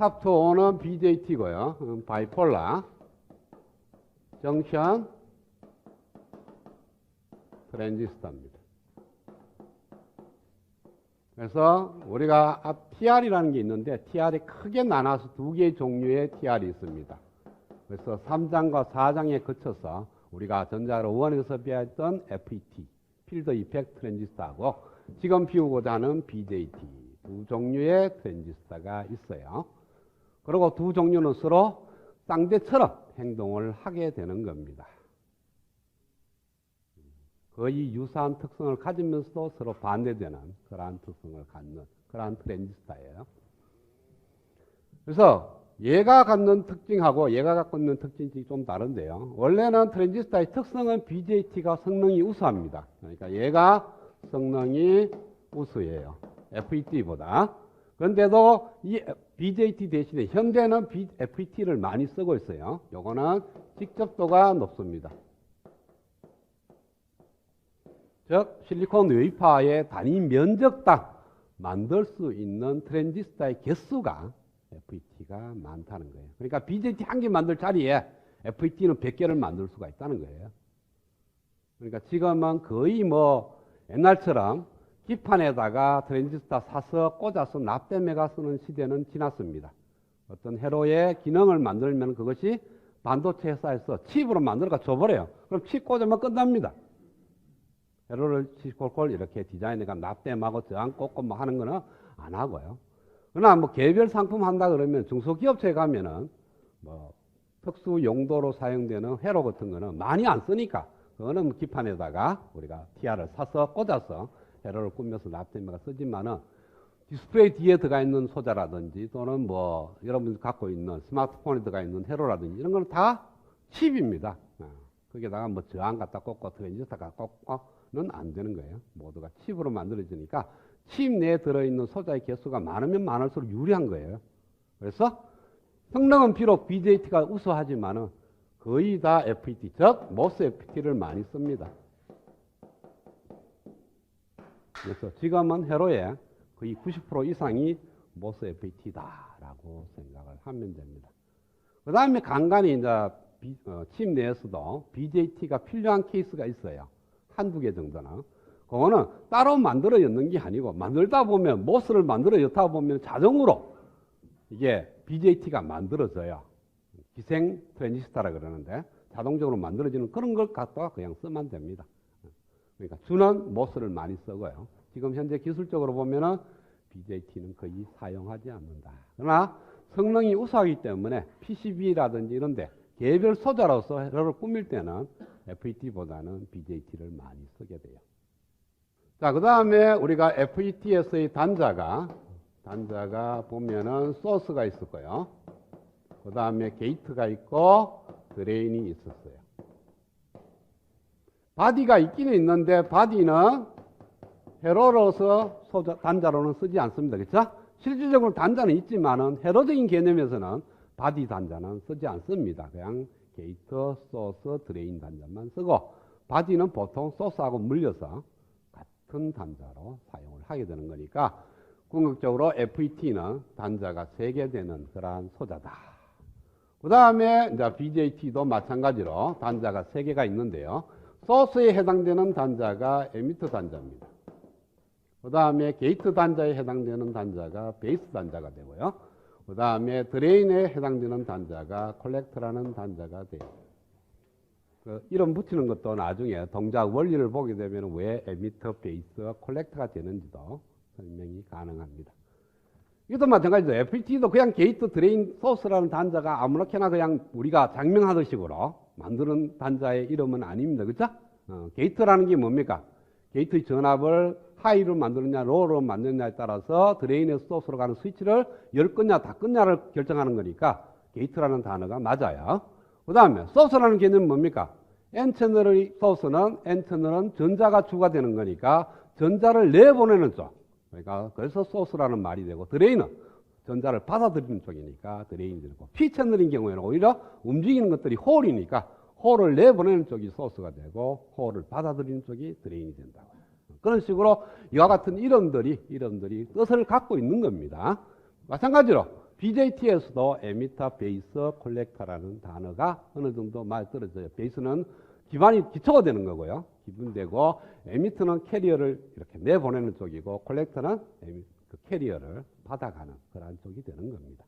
탑 투 O는 BJT고요. 바이폴라 정션 트랜지스터입니다. 그래서 우리가 TR이라는 게 있는데 TR이 크게 나눠서 두 개의 종류의 TR이 있습니다. 그래서 3장과 4장에 거쳐서 우리가 전자를 원에서 배웠던 FET, 필드 이펙트 트랜지스터하고 지금 비우고자 하는 BJT 두 종류의 트랜지스터가 있어요. 그리고 두 종류는 서로 쌍대처럼 행동을 하게 되는 겁니다. 거의 유사한 특성을 가지면서도 서로 반대되는 그러한 특성을 갖는 그러한 트랜지스터예요. 그래서 얘가 갖는 특징하고 얘가 갖고 있는 특징이 좀 다른데요. 원래는 트랜지스터의 특성은 BJT가 성능이 우수합니다. 그러니까 얘가 성능이 우수해요. FET보다. 그런데도 이 BJT 대신에 현대는 FET를 많이 쓰고 있어요. 요거는 직접도가 높습니다. 즉 실리콘 웨이퍼의 단위 면적당 만들 수 있는 트랜지스터의 개수가 FET가 많다는 거예요. 그러니까 BJT 한 개 만들 자리에 FET는 100개를 만들 수가 있다는 거예요. 그러니까 지금은 거의 뭐 옛날처럼 기판에다가 트랜지스터 사서 꽂아서 납땜해가 쓰는 시대는 지났습니다. 어떤 회로의 기능을 만들면 그것이 반도체 회사에서 칩으로 만들어가 줘버려요. 그럼 칩 꽂으면 끝납니다. 회로를 콜콜 이렇게 디자인해가 납땜하고 저항 꽂고 뭐 하는 거는 안 하고요. 그러나 뭐 개별 상품 한다 그러면 중소기업체에 가면은 뭐 특수 용도로 사용되는 회로 같은 거는 많이 안 쓰니까 그거는 뭐 기판에다가 우리가 TR을 사서 꽂아서 회로를 꾸며서 납땜해가 쓰지만은 디스플레이 뒤에 들어가 있는 소자라든지 또는 뭐 여러분이 갖고 있는 스마트폰에 들어가 있는 회로라든지 이런 거는 다 칩입니다. 거기에다가 뭐 저항 갖다 꽂고 트랜지스터 갖다 꽂고는 안 되는 거예요. 모두가 칩으로 만들어지니까 칩 내에 들어있는 소자의 개수가 많으면 많을수록 유리한 거예요. 그래서 성능은 비록 BJT가 우수하지만은 거의 다 FET, 즉 모스 FET를 많이 씁니다. 그래서 지금은 회로의 거의 90% 이상이 모스 FET다라고 생각을 하면 됩니다. 그 다음에 간간히 이제 칩 내에서도 BJT가 필요한 케이스가 있어요. 한두 개 정도는. 그거는 따로 만들어 였는 게 아니고 만들다 보면 모스를 만들어 였다 보면 자동으로 이게 BJT가 만들어져요. 기생 트랜지스터라 그러는데 자동적으로 만들어지는 그런 걸 갖다가 그냥 쓰면 됩니다. 그러니까 주는 모스를 많이 쓰고요. 지금 현재 기술적으로 보면은 BJT는 거의 사용하지 않는다. 그러나 성능이 우수하기 때문에 PCB라든지 이런데 개별 소자로서 회로를 꾸밀 때는 FET보다는 BJT를 많이 쓰게 돼요. 자, 그 다음에 우리가 FET에서의 단자가 보면은 소스가 있을 거예요. 그 다음에 게이트가 있고 드레인이 있었어요. 바디가 있기는 있는데 바디는 회로로서 단자로는 쓰지 않습니다. 그렇죠? 실질적으로 단자는 있지만은 회로적인 개념에서는 바디 단자는 쓰지 않습니다. 그냥 게이트, 소스, 드레인 단자만 쓰고 바디는 보통 소스하고 물려서 같은 단자로 사용을 하게 되는 거니까 궁극적으로 FET는 단자가 3개 되는 그러한 소자다. 그 다음에 이제 BJT도 마찬가지로 단자가 3개가 있는데요. 소스에 해당되는 단자가 에미터 단자입니다. 그 다음에 게이트 단자에 해당되는 단자가 베이스 단자가 되고요. 그 다음에 드레인에 해당되는 단자가 콜렉터라는 단자가 돼요. 이름 붙이는 것도 나중에 동작 원리를 보게 되면 왜 에미터, 베이스, 콜렉터가 되는지도 설명이 가능합니다. 이것도 마찬가지죠. FET도 그냥 게이트, 드레인, 소스라는 단자가 아무렇게나 그냥 우리가 장명하듯이로 만드는 단자의 이름은 아닙니다. 그렇죠? 게이트라는 게 뭡니까? 게이트의 전압을 하이로 만드느냐 로우로 만드느냐에 따라서 드레인에서 소스로 가는 스위치를 열 끄냐 다 끄냐를 결정하는 거니까 게이트라는 단어가 맞아요. 그 다음에 소스라는 개념은 뭡니까? N채널의 소스는 N채널은 전자가 주가 되는 거니까 전자를 내보내는 쪽. 그러니까 그래서 소스라는 말이 되고 드레인은 전자를 받아들이는 쪽이니까 드레인이 되고 P채널인 경우에는 오히려 움직이는 것들이 홀이니까 홀을 내보내는 쪽이 소스가 되고 홀을 받아들이는 쪽이 드레인이 된다고. 그런 식으로 이와 같은 이름들이 뜻을 갖고 있는 겁니다. 마찬가지로 BJT에서도 에미터, 베이스, 콜렉터라는 단어가 어느 정도 많이 떨어져요. 베이스는 기초가 되는 거고요. 기본되고, 에미터는 캐리어를 이렇게 내보내는 쪽이고, 콜렉터는 그 캐리어를 받아가는 그런 쪽이 되는 겁니다.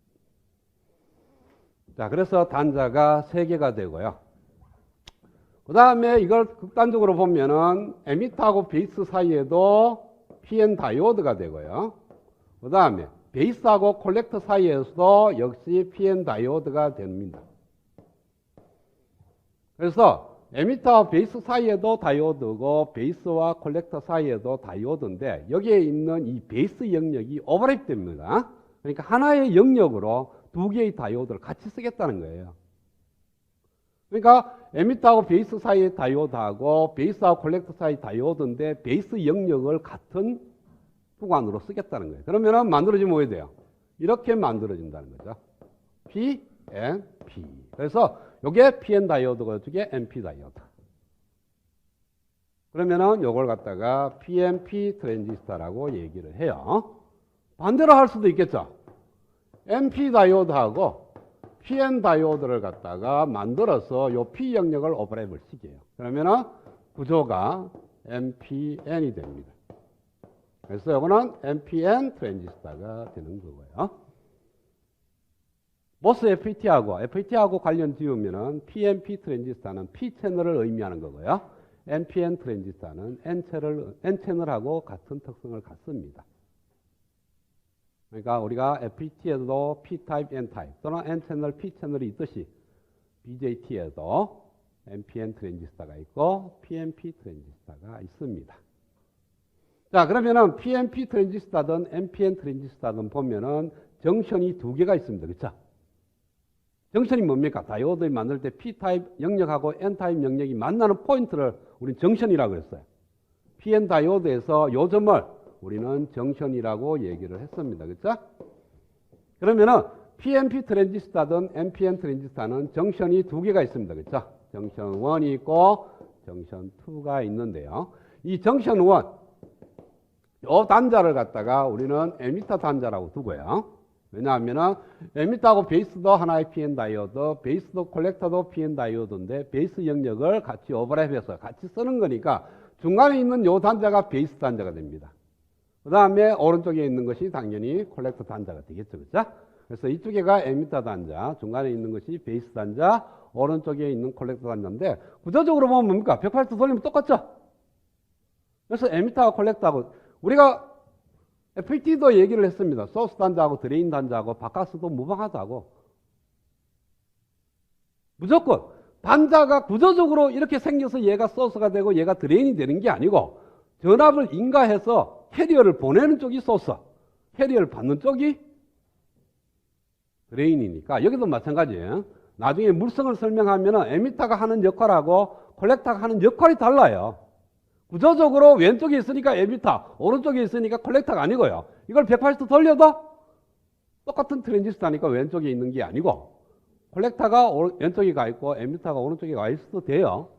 자, 그래서 단자가 3개가 되고요. 그 다음에 이걸 극단적으로 보면은 에미터하고 베이스 사이에도 PN 다이오드가 되고요. 그 다음에 베이스하고 콜렉터 사이에서도 역시 PN 다이오드가 됩니다. 그래서 에미터와 베이스 사이에도 다이오드고 베이스와 콜렉터 사이에도 다이오드인데 여기에 있는 이 베이스 영역이 오버랩 됩니다. 그러니까 하나의 영역으로 2개의 다이오드를 같이 쓰겠다는 거예요. 그러니까 에미터하고 베이스 사이의 다이오드하고 베이스하고 콜렉터 사이 다이오드인데 베이스 영역을 같은 구간으로 쓰겠다는 거예요. 그러면 만들어지면 뭐 해야 돼요? 이렇게 만들어진다는 거죠. P, N, P. 그래서 이게 PN 다이오드고 이게 NP 다이오드. 그러면은 요걸 갖다가 PNP 트랜지스터라고 얘기를 해요. 반대로 할 수도 있겠죠. NP 다이오드하고 PN 다이오드를 갖다가 만들어서 요 P 영역을 오버랩을 시켜요. 그러면은 구조가 NPN이 됩니다. 그래서 이거는 NPN 트랜지스터가 되는 거고요. 모스 FET하고 관련 지으면은 PNP 트랜지스터는 P 채널을 의미하는 거고요. NPN 트랜지스터는 N 채널하고 같은 특성을 갖습니다. 그러니까 우리가 FET에도 P-타입, N-타입 또는 N-채널, P-채널이 있듯이 BJT에도 NPN 트랜지스터가 있고 PNP 트랜지스터가 있습니다. 자, 그러면은 PNP 트랜지스터든 NPN 트랜지스터든 보면은 정션이 2개가 있습니다. 그렇죠? 정션이 뭡니까? 다이오드 만들 때 P-타입 영역하고 N-타입 영역이 만나는 포인트를 우리는 정션이라고 그랬어요. PN 다이오드에서 요 점을 우리는 정션이라고 얘기를 했습니다. 그렇죠? 그러면은 PNP 트랜지스터든 NPN 트랜지스터는 정션이 2개가 있습니다. 그렇죠? 정션 1이 있고 정션 2가 있는데요. 이 정션 1, 요 단자를 갖다가 우리는 에미터 단자라고 두고요. 왜냐하면은 에미터하고 베이스도 하나의 PN 다이오드, 베이스도 콜렉터도 PN 다이오드인데 베이스 영역을 같이 오버랩해서 같이 쓰는 거니까 중간에 있는 요 단자가 베이스 단자가 됩니다. 그 다음에 오른쪽에 있는 것이 당연히 콜렉터 단자가 되겠죠. 그렇죠? 그래서 이쪽에가 에미터 단자, 중간에 있는 것이 베이스 단자, 오른쪽에 있는 콜렉터 단자인데 구조적으로 보면 뭡니까? 180도 돌리면 똑같죠? 그래서 에미터하고 콜렉터하고 우리가 FET도 얘기를 했습니다. 소스 단자하고 드레인 단자하고 바카스도 무방하다고. 무조건 단자가 구조적으로 이렇게 생겨서 얘가 소스가 되고 얘가 드레인이 되는 게 아니고 전압을 인가해서 캐리어를 보내는 쪽이 소스, 캐리어를 받는 쪽이 드레인이니까 여기도 마찬가지예요. 나중에 물성을 설명하면 에미터가 하는 역할하고 콜렉터가 하는 역할이 달라요. 구조적으로 왼쪽에 있으니까 에미터, 오른쪽에 있으니까 콜렉터가 아니고요. 이걸 180도 돌려도 똑같은 트랜지스터니까 왼쪽에 있는 게 아니고 콜렉터가 왼쪽에 가 있고 에미터가 오른쪽에 가 있어도 돼요.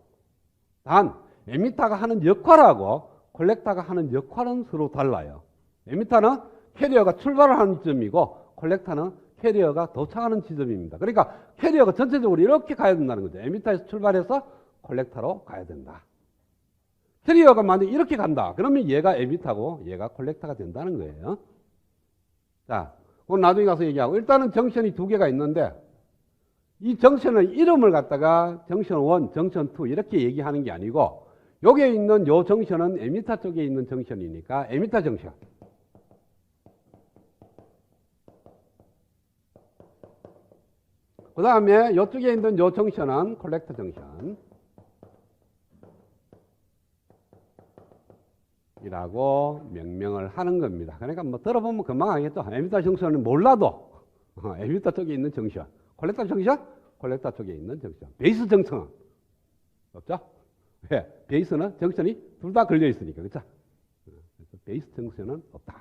단 에미터가 하는 역할하고 콜렉터가 하는 역할은 서로 달라요. 에미터는 캐리어가 출발을 하는 지점이고 콜렉터는 캐리어가 도착하는 지점입니다. 그러니까 캐리어가 전체적으로 이렇게 가야 된다는 거죠. 에미터에서 출발해서 콜렉터로 가야 된다. 캐리어가 만약에 이렇게 간다. 그러면 얘가 에미터고 얘가 콜렉터가 된다는 거예요. 자, 그건 나중에 가서 얘기하고 일단은 정션이 2개가 있는데 이 정션의 이름을 갖다가 정션 1, 정션 2 이렇게 얘기하는 게 아니고 여기에 있는 요 정션은 에미터 쪽에 있는 정션이니까 에미터 정션. 그 다음에 이쪽에 있는 요 정션은 콜렉터 정션. 이라고 명명을 하는 겁니다. 그러니까 뭐 들어보면 금방 알겠죠. 에미터 정션은 몰라도 에미터 쪽에 있는 정션, 콜렉터 정션, 콜렉터 쪽에 있는 정션. 베이스 정션은 없죠. 왜? 베이스는 정션이 둘 다 걸려 있으니까 그렇죠. 그래서 베이스 정션은 없다.